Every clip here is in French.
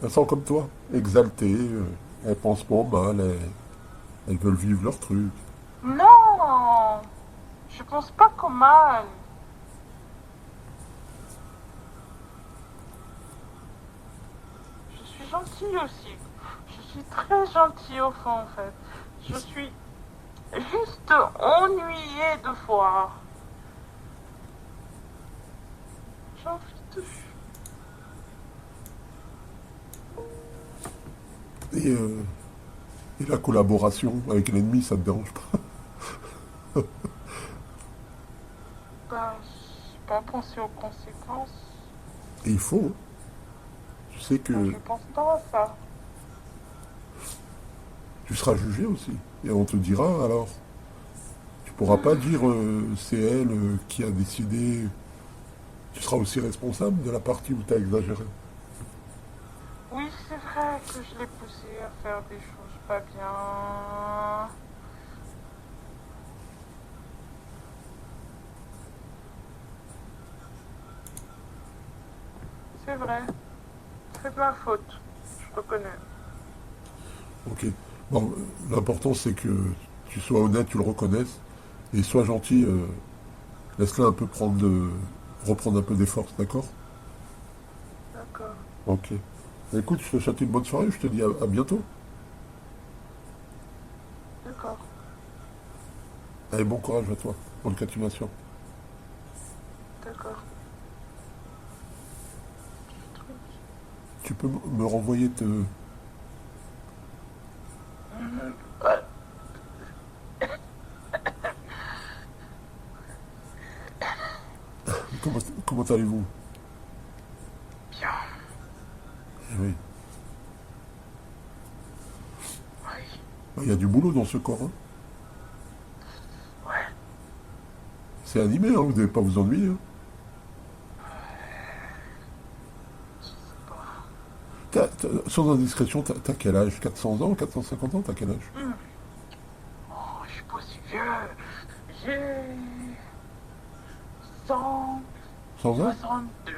Elles sont comme toi, exaltées, elles pensent pas au mal, elles veulent vivre leur truc. Non, je pense pas qu'au mal. Je suis gentille aussi. Je suis très gentille au fond, en fait. Je suis juste ennuyée de fois. J'ai envie de... Et, euh, et la collaboration avec l'ennemi, ça te dérange pas. Ben, j'ai pas pensé aux conséquences. Et il faut, hein. Tu sais Ben, que je pense pas à ça. tu seras jugé aussi. Et on te dira alors. Tu pourras pas dire c'est elle qui a décidé. Tu seras aussi responsable de la partie où tu as exagéré. Oui, c'est vrai que je l'ai poussé à faire des choses pas bien. C'est vrai. C'est de ma faute. Je reconnais. Ok. Bon, l'important c'est que tu sois honnête, tu le reconnaisses. Et sois gentil, laisse-la un peu reprendre un peu des forces, d'accord? D'accord. Ok. Écoute, je te souhaite une bonne soirée, je te dis à bientôt. D'accord. Allez, bon courage à toi. Bonne continuation. D'accord. Tu peux me renvoyer Ouais. comment, comment allez-vous? Bien. Eh oui. Oui. Il y a du boulot dans ce corps, hein. Ouais. C'est animé, hein, vous devez pas vous ennuyer, hein. Je sais pas. Sans indiscrétion, t'as quel âge? 400 ans, 450 ans, t'as quel âge? Oh, je suis pas si vieux. J'ai 100... 120? 62.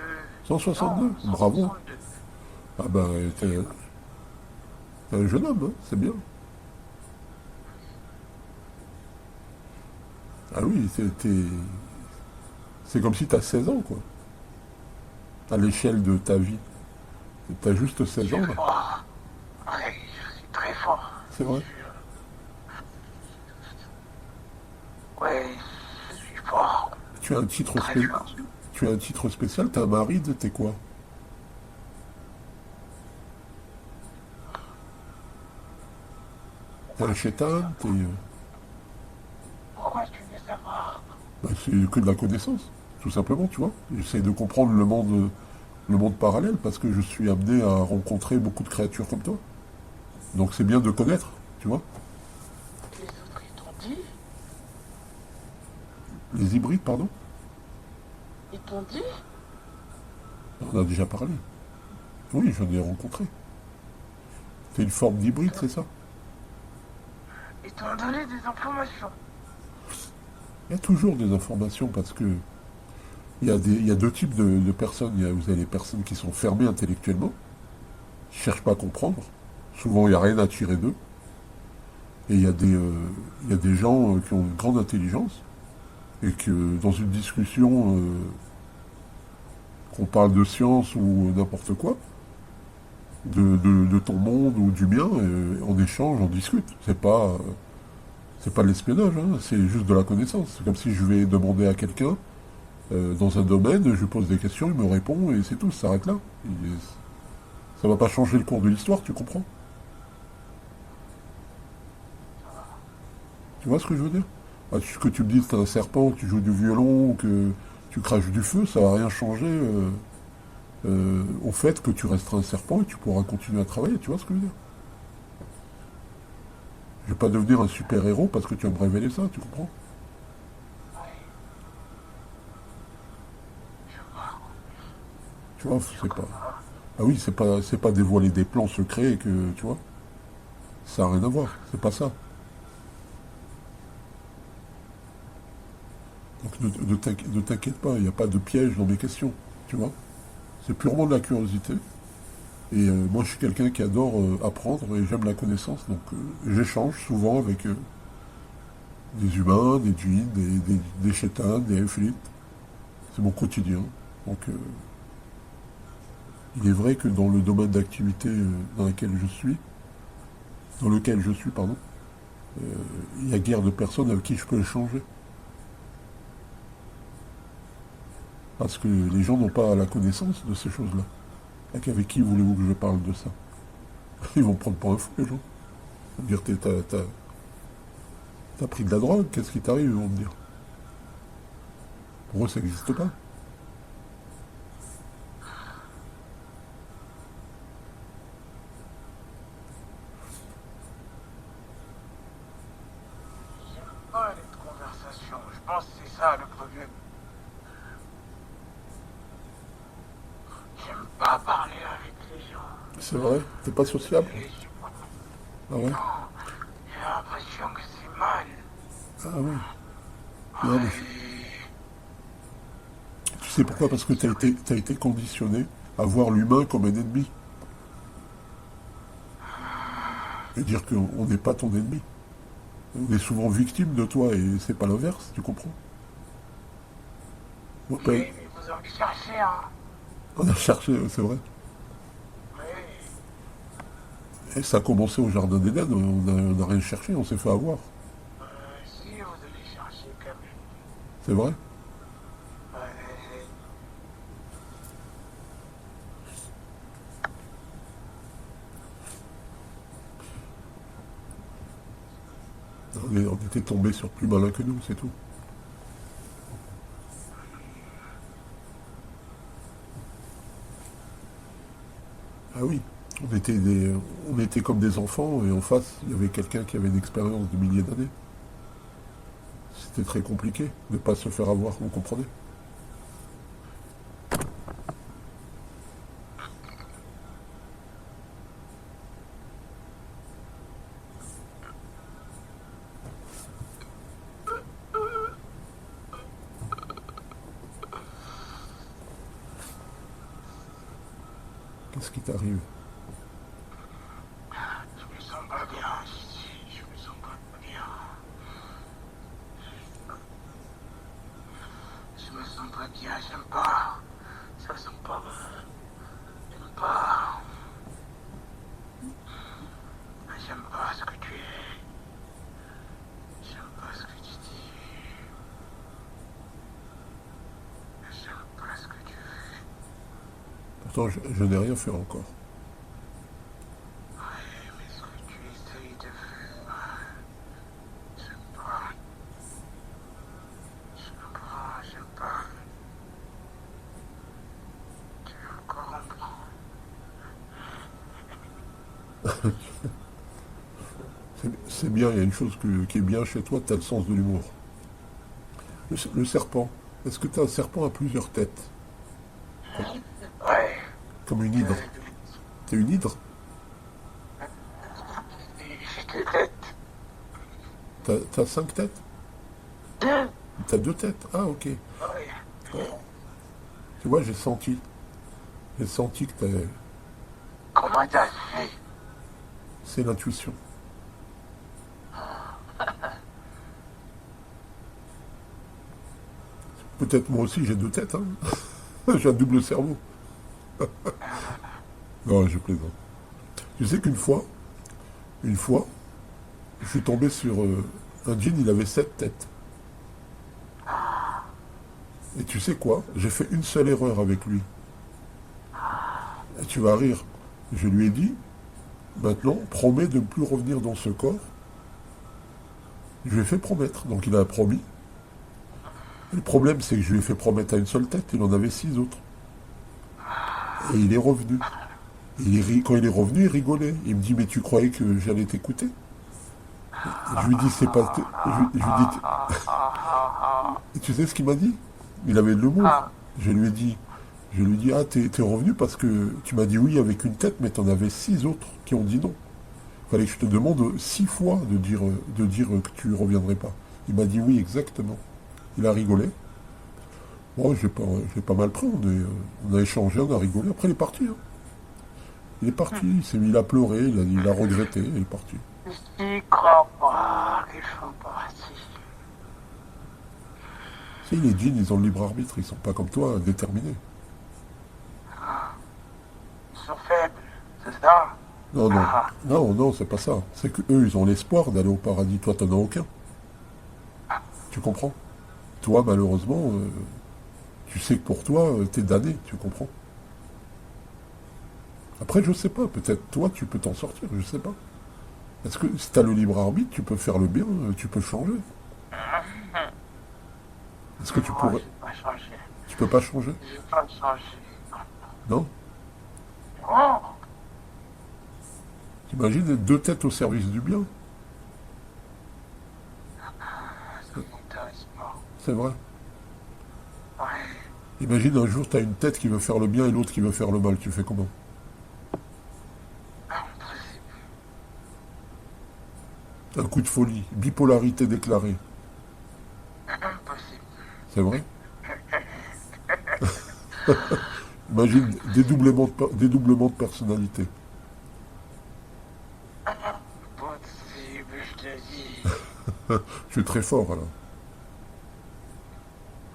Non, 162? Bravo. 162. Ah ben, t'es un jeune homme, hein, c'est bien. Ah oui, c'est comme si t'as 16 ans, quoi. À l'échelle de ta vie. T'as juste Je 16 suis ans, là. fort. Oui, je suis très fort. C'est vrai. Oui, je suis fort. Tu as un titre Très fort. tu as un titre spécial, t'es un maride, t'es quoi? T'es un chétan, Pourquoi tu veux savoir? bah, c'est que de la connaissance, tout simplement, tu vois. J'essaie de comprendre le monde parallèle parce que je suis amené à rencontrer beaucoup de créatures comme toi. Donc c'est bien de connaître, tu vois. Les autres, ils t'ont dit? Les hybrides, pardon. Ils t'ont dit? On a déjà parlé. Oui, j'en ai rencontré. C'est une forme d'hybride, c'est ça? Ils t'ont donné des informations. Il y a toujours des informations parce que il y a deux types de personnes. Vous avez les personnes qui sont fermées intellectuellement, qui ne cherchent pas à comprendre. Souvent, il n'y a rien à tirer d'eux. Et il y a des gens qui ont une grande intelligence et que dans une discussion, qu'on parle de science ou n'importe quoi, de ton monde ou du mien, on échange, on discute. C'est pas de l'espionnage, hein, c'est juste de la connaissance. C'est comme si je vais demander à quelqu'un dans un domaine, je lui pose des questions, il me répond et c'est tout, ça s'arrête là. Ça va pas changer le cours de l'histoire, tu comprends? Tu vois ce que je veux dire? Ah, que tu me dises que t'es un serpent, que tu joues du violon, que tu craches du feu, ça va rien changer au fait que tu resteras un serpent et tu pourras continuer à travailler, tu vois ce que je veux dire? Je vais pas devenir un super-héros parce que tu vas me révéler ça, tu comprends? Tu vois, c'est pas. Ah oui, c'est pas dévoiler des plans secrets et que, tu vois, ça n'a rien à voir, c'est pas ça. Donc ne t'inquiète pas, il n'y a pas de piège dans mes questions, tu vois. C'est purement de la curiosité. Et moi, je suis quelqu'un qui adore apprendre et j'aime la connaissance. Donc, j'échange souvent avec des humains, des djinns, des chétans, des ifrits. C'est mon quotidien. Donc, il est vrai que dans le domaine d'activité dans lequel je suis, pardon, il y a guère de personnes avec qui je peux échanger. Parce que les gens n'ont pas la connaissance de ces choses-là. Avec qui voulez-vous que je parle de ça? Ils vont prendre pour un fou, les gens. Ils vont me dire, t'as pris de la drogue, qu'est-ce qui t'arrive? Ils vont me dire. Pour eux, ça n'existe pas. Pas les conversations, je pense que c'est ça le problème. J'aime pas parler avec les gens. C'est vrai? T'es pas sociable? Et Ah ouais? j'ai l'impression que c'est mal. Ah ouais. Non, mais tu sais pourquoi? Parce que t'as été conditionné à voir l'humain comme un ennemi. Et dire qu'on n'est pas ton ennemi. On est souvent victime de toi et c'est pas l'inverse, tu comprends? Bon, Oui, mais vous avez cherché, hein. on a cherché, c'est vrai. Oui, Et ça a commencé au Jardin d'Éden, on n'a rien cherché, on s'est fait avoir. si vous avez cherché quand même. C'est vrai? Ouais. On était tombé sur plus malin que nous, c'est tout. Ah oui, on était comme des enfants et en face, il y avait quelqu'un qui avait une expérience de milliers d'années. C'était très compliqué de ne pas se faire avoir, vous comprenez? Qu'est-ce qui t'arrive? Je me sens pas bien ici, je me sens pas bien. Je me sens pas bien, j'aime pas. Ça sent pas bon. J'aime pas. J'aime pas ce que tu es. J'aime pas ce que tu dis. J'aime pas ce que tu fais. Pourtant, je n'ai rien fait encore. Ouais, mais ce que tu essayes de faire, j'aime pas. J'aime pas, j'aime pas. Tu veux me corrompre. C'est bien, il y a une chose qui est bien chez toi, tu as le sens de l'humour. Le serpent, est-ce que tu as un serpent à plusieurs têtes? Ouais. Comme une hydre. T'es une hydre? J'ai des têtes. T'as 5 têtes? Deux. T'as 2 têtes? Ah ok. Ouais. Tu vois, j'ai senti. J'ai senti que t'as... Comment t'as fait? C'est l'intuition. Peut-être moi aussi j'ai 2 têtes, hein. J'ai un double cerveau. Non, je plaisante. Tu sais une fois, je suis tombé sur un djinn, il avait 7 têtes. Et tu sais quoi? J'ai fait une seule erreur avec lui. Et tu vas rire. Je lui ai dit, maintenant, promets de ne plus revenir dans ce corps. Je lui ai fait promettre. Donc il a promis. Et le problème, c'est que je lui ai fait promettre à une seule tête, il en avait 6 autres. Et il est revenu. Quand il est revenu, il rigolait. Il me dit, mais tu croyais que j'allais t'écouter? Je lui dis, c'est pas... Je lui dis, et tu sais ce qu'il m'a dit? Il avait de l'humour. Je lui dis, ah, t'es revenu parce que tu m'as dit oui avec une tête, mais t'en avais 6 autres qui ont dit non. Il fallait que je te demande 6 fois de dire que tu reviendrais pas. Il m'a dit oui, exactement. Il a rigolé. Moi, j'ai pas mal pris. On a échangé, on a rigolé. Après, il est parti, hein. Il est parti, il a pleuré, il a regretté, il est parti. J'y crois pas qu'ils sont partis. Si les djinns, ils ont le libre arbitre, ils sont pas comme toi, déterminés. Ils sont faibles, c'est ça? Non, non, Ah, non, non, c'est pas ça. C'est que eux, ils ont l'espoir d'aller au paradis. Toi, t'en as aucun. Tu comprends? Toi, malheureusement, tu sais que pour toi, t'es damné, tu comprends? Après, je sais pas, peut-être toi, tu peux t'en sortir, je sais pas. Est-ce que si t'as le libre arbitre, tu peux faire le bien, tu peux changer? Est-ce que tu moi, pourrais... j'ai pas changé. Tu peux pas changer? J'ai pas changé. Non? Oh, T'imagines être deux têtes au service du bien? ça m'intéresse pas. C'est vrai. Ouais, Imagine un jour, t'as une tête qui veut faire le bien et l'autre qui veut faire le mal. Tu fais comment? impossible. Un coup de folie, bipolarité déclarée. Impossible. C'est vrai? Imagine dédoublement de personnalité. Impossible, je te dis. Tu es très fort alors.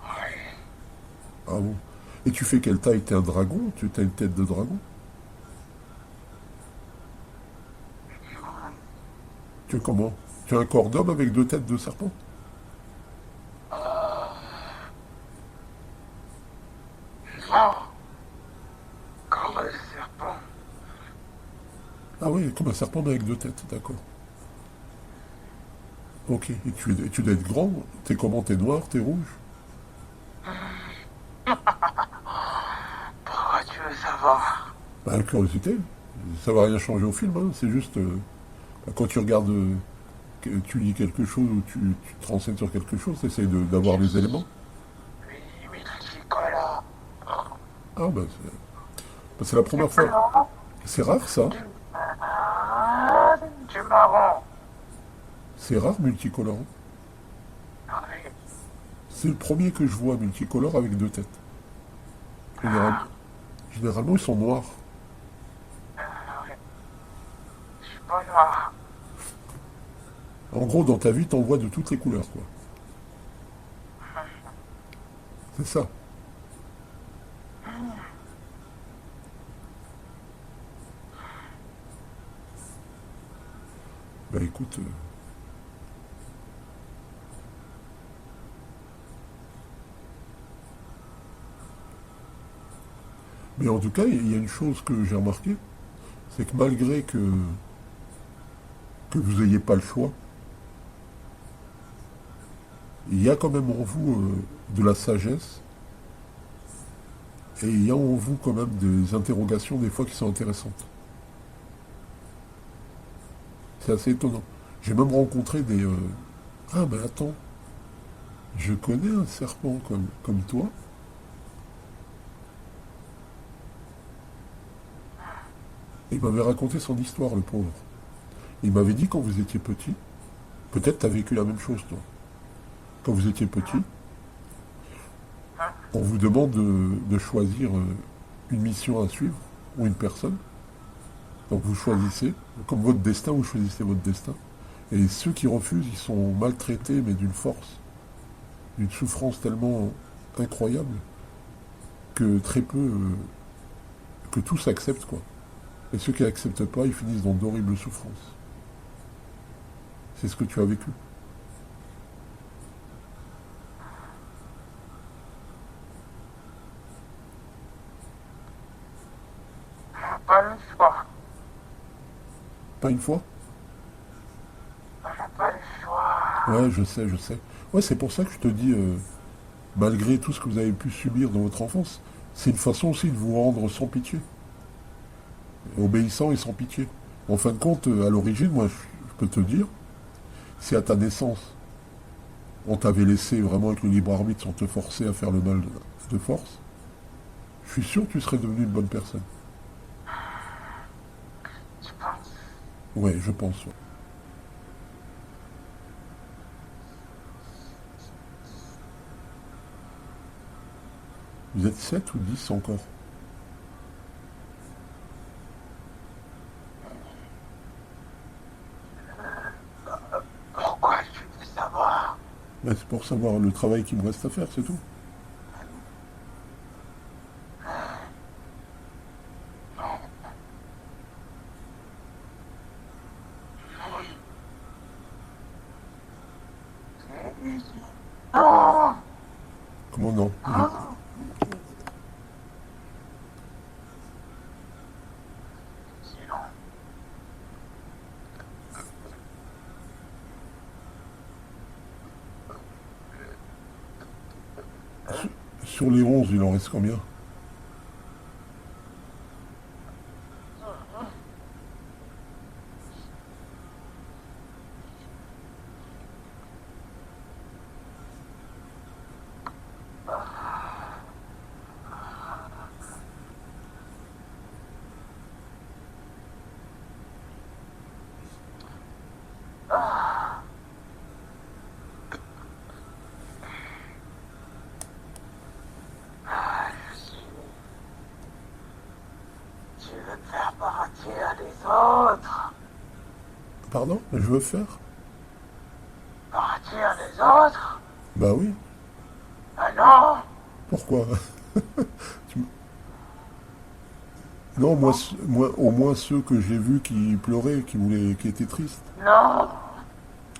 Ouais. Ah bon? Et tu fais quelle taille? T'es un dragon? Tu as une tête de dragon? Tu es comment? Tu as un corps d'homme avec deux têtes de serpent? Non, comme le serpent. Ah oui, comme un serpent mais avec deux têtes, d'accord. Ok, et tu dois être grand. T'es comment? T'es noir? T'es rouge? Pourquoi tu veux savoir? Bah, curiosité. Ça va rien changer au film, hein. C'est juste... bah, quand tu regardes... que tu lis quelque chose ou tu te renseignes sur quelque chose, tu essayes d'avoir les éléments. Oui, oui, Nicolas. Ah bah, c'est la première fois. Non, C'est rare ça. du marron. C'est rare multicolorant. Oui, C'est le premier que je vois multicolore avec deux têtes. Général- Généralement, ils sont noirs. oui. Je suis pas noir. En gros, dans ta vie, t'en vois de toutes les couleurs, quoi. C'est ça. Bah écoute, mais en tout cas, il y a une chose que j'ai remarqué, c'est que malgré que vous n'ayez pas le choix, il y a quand même en vous de la sagesse et il y a en vous quand même des interrogations des fois qui sont intéressantes. C'est assez étonnant. J'ai même rencontré des... Ah mais attends, je connais un serpent comme toi. Et il m'avait raconté son histoire, le pauvre. Il m'avait dit quand vous étiez petit, peut-être tu as vécu la même chose toi. Quand vous étiez petit, on vous demande de choisir une mission à suivre ou une personne. Donc vous choisissez, comme votre destin, vous choisissez votre destin. Et ceux qui refusent, ils sont maltraités, mais d'une force, d'une souffrance tellement incroyable que très peu, que tous acceptent quoi. Et ceux qui n'acceptent pas, ils finissent dans d'horribles souffrances. C'est ce que tu as vécu. Pas le choix. Pas une fois? On n'a pas le choix. Ouais, je sais, je sais. Ouais, c'est pour ça que je te dis, malgré tout ce que vous avez pu subir dans votre enfance, c'est une façon aussi de vous rendre sans pitié, obéissant et sans pitié. En fin de compte, à l'origine, moi, je peux te dire, si à ta naissance, on t'avait laissé vraiment avec le libre arbitre sans te forcer à faire le mal de force, je suis sûr que tu serais devenu une bonne personne. Tu penses? Ouais, je pense. Ouais. Vous êtes 7 ou 10 encore? Ben, c'est pour savoir le travail qu'il me reste à faire, c'est tout. Non. Comment non? Sinon, Sur les 11, il en reste combien? tu veux me faire partir des autres. Pardon? Je veux faire? Partir des autres? Bah oui. Ah non. Pourquoi? Tu- Non, moi, au moins ceux que j'ai vus qui pleuraient, qui étaient tristes. Non.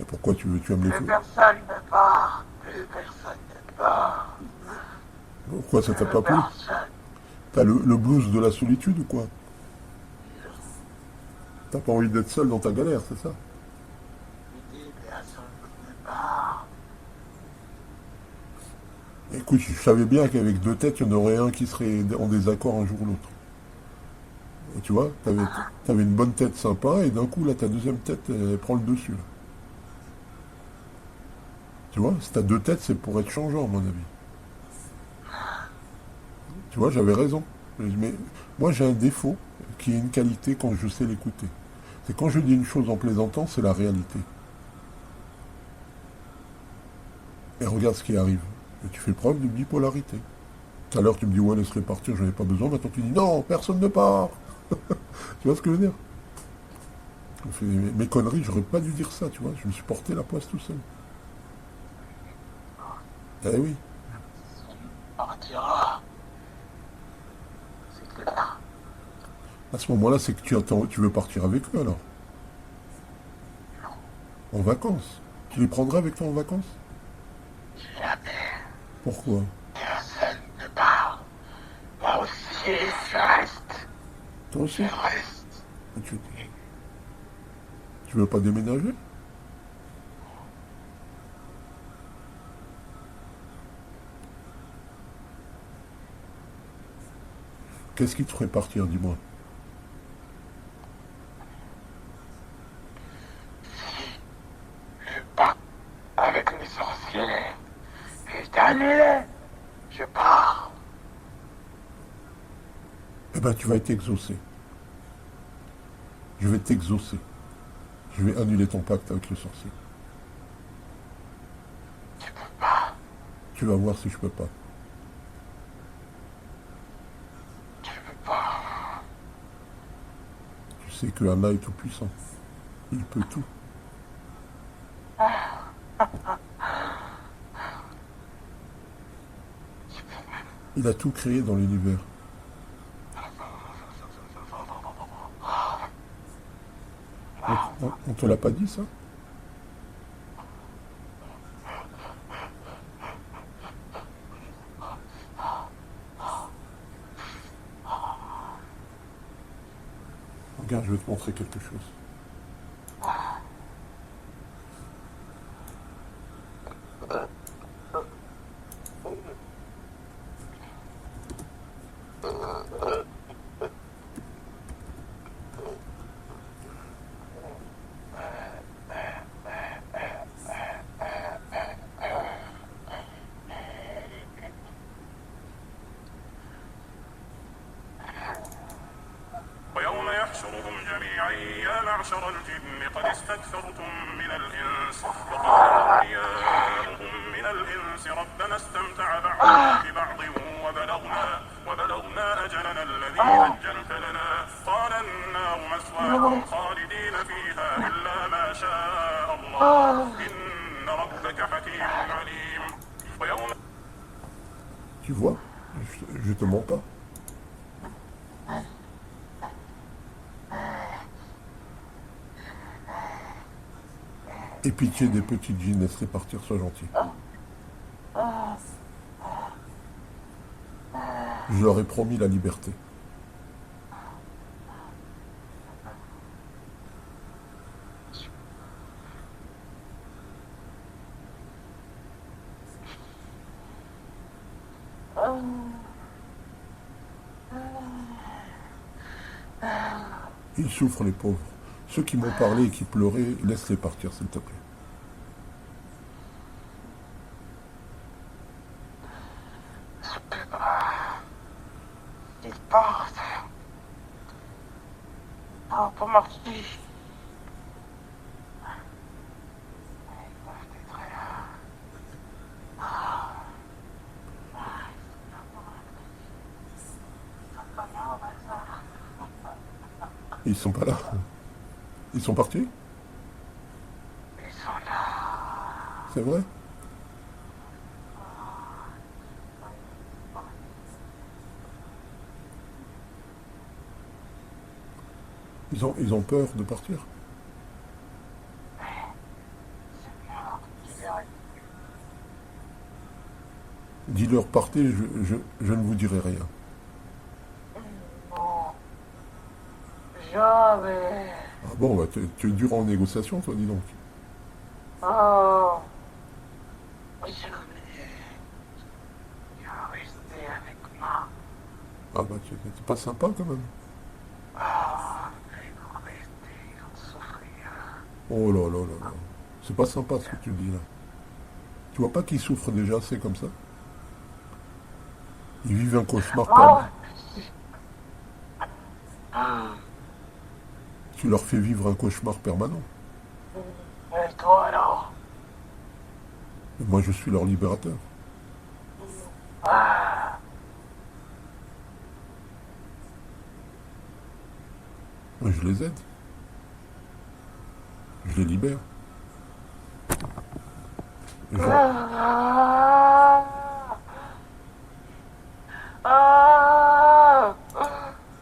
Et pourquoi tu aimes les Plus fous? personne ne part. Plus personne ne part. Pourquoi ça t'a Plus pas plu? personne. T'as le blues de la solitude ou quoi? T'as pas envie d'être seul dans ta galère, c'est ça? Plus personne ne part. Écoute, je savais bien qu'avec deux têtes, il y en aurait un qui serait en désaccord un jour ou l'autre. Et tu vois, t'avais une bonne tête sympa, et d'un coup, là, ta deuxième tête, elle prend le dessus. Là. Tu vois, si t'as deux têtes, c'est pour être changeant, à mon avis. Tu vois, j'avais raison. Mais moi, j'ai un défaut qui est une qualité quand je sais l'écouter. C'est quand je dis une chose en plaisantant, c'est la réalité. Et regarde ce qui arrive. Et tu fais preuve de bipolarité. Tout à l'heure, tu me dis, ouais, laisse-les partir, j'en ai pas besoin. Maintenant, tu dis, non, personne ne part. Tu vois ce que je veux dire? Je fais mes conneries, j'aurais pas dû dire ça, tu vois. Je me suis porté la poisse tout seul. Eh oui. Partira. C'est clair. À ce moment-là, c'est que tu veux partir avec eux, alors. En vacances. Tu les prendrais avec toi en vacances? Jamais. Pourquoi? Personne ne part. Moi aussi, je reste. Toi aussi? Je reste. Tu veux pas déménager? Qu'est-ce qui te ferait partir, dis-moi? Je pars avec les sorciers. Et annulé. Je pars. Eh ben, tu vas être exaucé. Je vais t'exaucer. Je vais annuler ton pacte avec le sorcier. Tu peux pas. Tu vas voir si je peux pas. Tu peux pas. Tu sais que Allah est tout puissant. Il peut tout. Il a tout créé dans l'univers. On te l'a pas dit, ça? Regarde, je vais te montrer quelque chose. ويوم يحشرهم جميعا يا معشر الجن قد استكثرتم من الإنس وقال أولياؤهم من الإنس ربنا استمتع بعضنا ببعض وبلغنا أجلنا الذي أجلت لنا قال النار مثواكم خالدين فيها إلا ما شاء الله إن إن ربك حكيم عليم ويوم Tu vois, je te mens pas. Et pitié des petites Jean, laisse-les partir, sois gentil. Je leur ai promis la liberté. Ils souffrent, les pauvres. Ceux qui m'ont parlé et qui pleuraient, laisse-les partir, s'il te plaît. Ils partent. Ah, pour marcher. Ils peuvent être là. Ils sont pas là. Ils sont partis? Ils sont là. C'est vrai? Ils ont peur de partir. Dis-leur partez, je ne vous dirai rien. Non. Jamais. Ah bon, bah, tu es dur en négociation, toi, dis donc. Oh. Jamais. Tu vas rester avec moi. Ah bah, c'est pas sympa quand même. Ils vont rester, ils vont souffrir. Oh là là là là. C'est pas sympa ce que tu dis là. Tu vois pas qu'ils souffrent déjà assez comme ça? Ils vivent un cauchemar permanent. Tu leur fais vivre un cauchemar permanent. Et toi alors? Et moi, je suis leur libérateur. Moi, je les aide. Je les libère. Et je- Ah. Ah.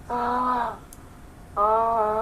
Ah. Ah.